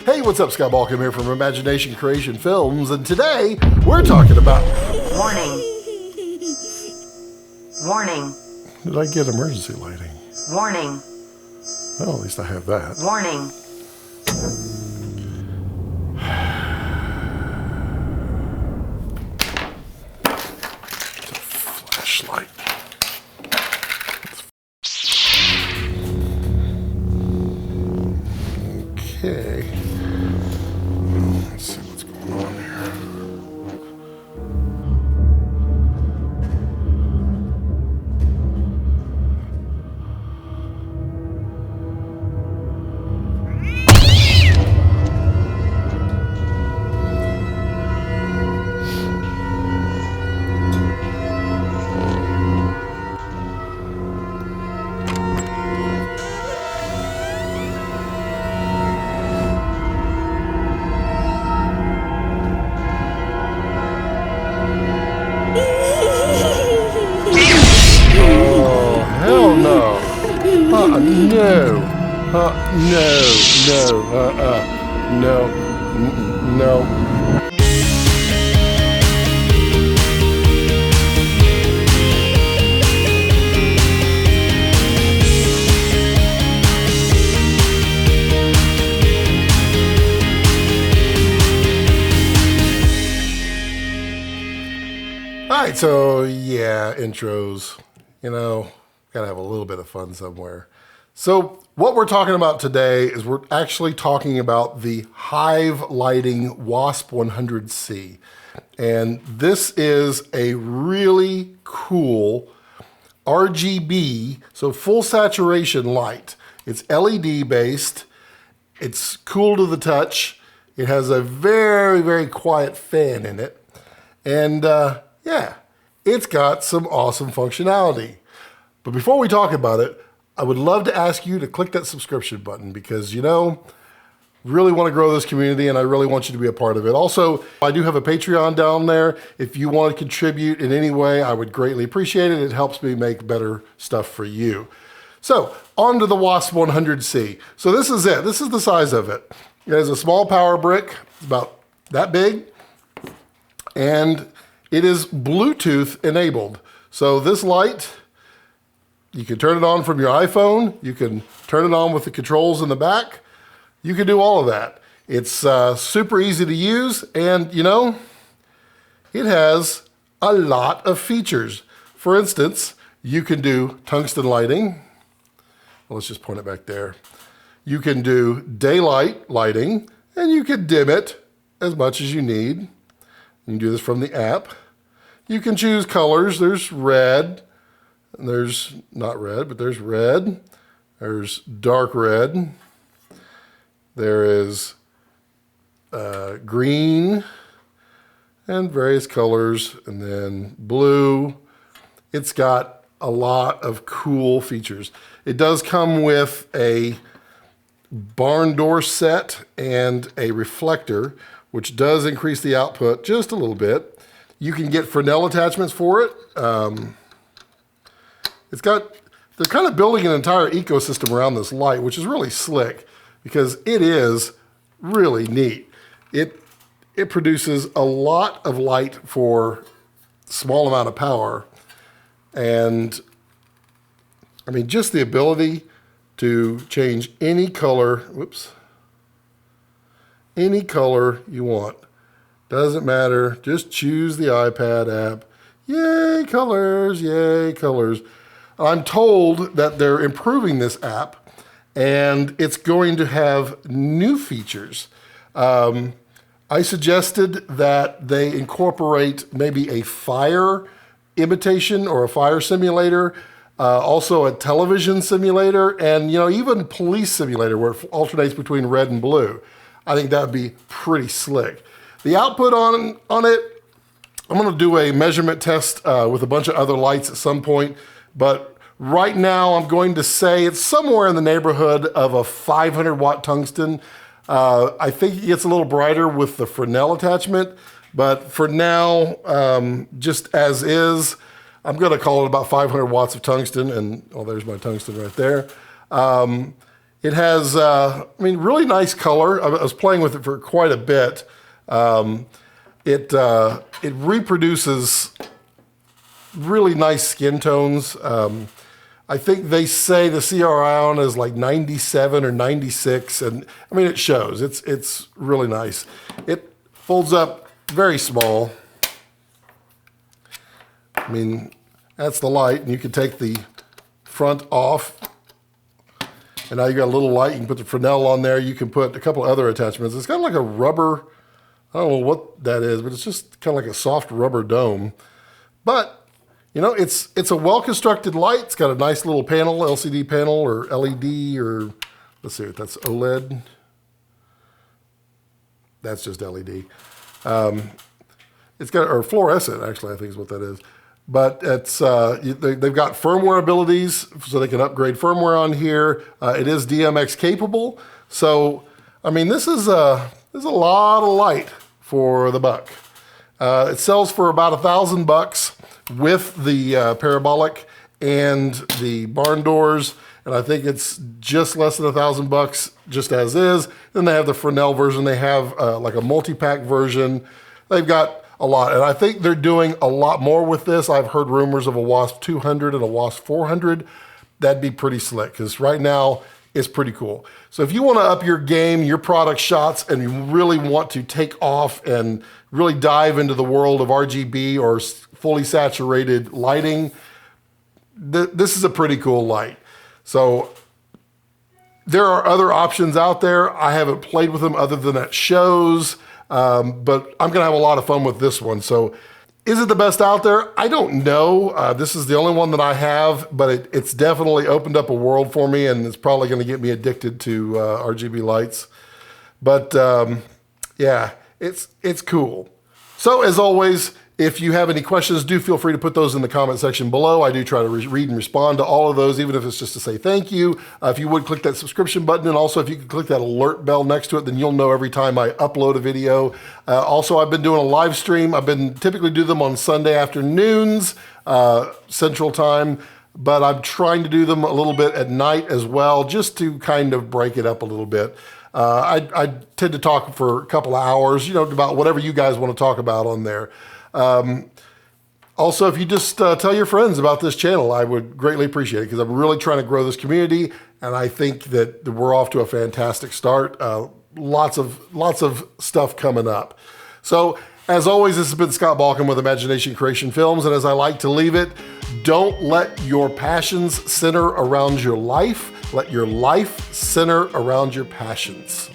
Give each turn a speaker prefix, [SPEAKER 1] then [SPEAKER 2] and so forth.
[SPEAKER 1] Hey, what's up? Scott Balkum here from Imagination Creation Films, and today we're talking about...
[SPEAKER 2] Warning. Warning.
[SPEAKER 1] Did I get emergency lighting?
[SPEAKER 2] Warning.
[SPEAKER 1] Well, at least I have that.
[SPEAKER 2] Warning.
[SPEAKER 1] Flashlight. Okay. Let's see what's going on here. No. All right, so yeah, intros, gotta have a little bit of fun somewhere. So what we're talking about today is we're actually talking about the Hive Lighting Wasp 100C. And this is a really cool RGB, so full saturation light. It's LED based, it's cool to the touch, it has a very, very quiet fan in it, and yeah, it's got some awesome functionality. But before we talk about it, I would love to ask you to click that subscription button because, really want to grow this community and I really want you to be a part of it. Also, I do have a Patreon down there. If you want to contribute in any way, I would greatly appreciate it. It helps me make better stuff for you. So, on to the Wasp 100C. So this is it. This is the size of it. It has a small power brick. It's about that big. And it is Bluetooth enabled. So this light, you can turn it on from your iPhone. You can turn it on with the controls in the back. You can do all of that. It's super easy to use, and it has a lot of features. For instance, you can do tungsten lighting. Well, let's just point it back there. You can do daylight lighting, and you can dim it as much as you need. You can do this from the app. You can choose colors. There's red. And there's not red, but there's red. There's dark red. There is green and various colors, and then blue. It's got a lot of cool features. It does come with a barn door set and a reflector, which does increase the output just a little bit. You can get Fresnel attachments for it. They're kind of building an entire ecosystem around this light, which is really slick because it is really neat. It produces a lot of light for a small amount of power. And I mean, just the ability to change any color, any color you want. Doesn't matter, just choose the iPad app. Yay, colors, yay, colors. I'm told that they're improving this app and it's going to have new features. I suggested that they incorporate maybe a fire imitation or a fire simulator, also a television simulator, and even police simulator where it alternates between red and blue. I think that would be pretty slick. The output on it, I'm gonna do a measurement test with a bunch of other lights at some point, but right now I'm going to say it's somewhere in the neighborhood of a 500 watt tungsten. I think it gets a little brighter with the Fresnel attachment, but for now, just as is, I'm gonna call it about 500 watts of tungsten, and there's my tungsten right there. It has, I mean, really nice color. I was playing with it for quite a bit. It reproduces really nice skin tones. I think they say the CRI on is like 97 or 96, and I mean, it shows. It's really nice. It folds up very small. I mean, that's the light, and you can take the front off, and now you got a little light. You can put the Fresnel on there. You can put a couple of other attachments. It's kind of like a rubber, I don't know what that is, but it's just kind of like a soft rubber dome. But you know, it's a well-constructed light. It's got a nice little panel, LCD panel or LED or, let's see, that's OLED. That's just LED. It's got, or fluorescent, actually, I think is what that is. But it's they've got firmware abilities, so they can upgrade firmware on here. It is DMX capable. So, I mean, this is a lot of light for the buck. It sells for about $1,000 with the parabolic and the barn doors, and I think it's just less than $1,000 just as is. Then they have the Fresnel version. They have like a multi-pack version. They've got a lot, and I think they're doing a lot more with this. I've heard rumors of a Wasp 200 and a Wasp 400. That'd be pretty slick, because right now it's pretty cool. So if you want to up your game, your product shots, and you really want to take off and really dive into the world of RGB or fully saturated lighting, this is a pretty cool light. So there are other options out there. I haven't played with them other than at shows, but I'm gonna have a lot of fun with this one. So is it the best out there? I don't know. This is the only one that I have, but it's definitely opened up a world for me, and it's probably gonna get me addicted to RGB lights. But yeah, it's cool. So as always, if you have any questions, do feel free to put those in the comment section below. I do try to read and respond to all of those, even if it's just to say thank you. If you would click that subscription button, and also if you could click that alert bell next to it, then you'll know every time I upload a video. Also, I've been doing a live stream. I've been typically do them on Sunday afternoons, Central Time, but I'm trying to do them a little bit at night as well, just to kind of break it up a little bit. I tend to talk for a couple of hours, you know, about whatever you guys want to talk about on there. Also, if you just tell your friends about this channel, I would greatly appreciate it, because I'm really trying to grow this community, and I think that we're off to a fantastic start. Lots of stuff coming up. So, as always, this has been Scott Balkum with Imagination Creation Films, and as I like to leave it, don't let your passions center around your life. Let your life center around your passions.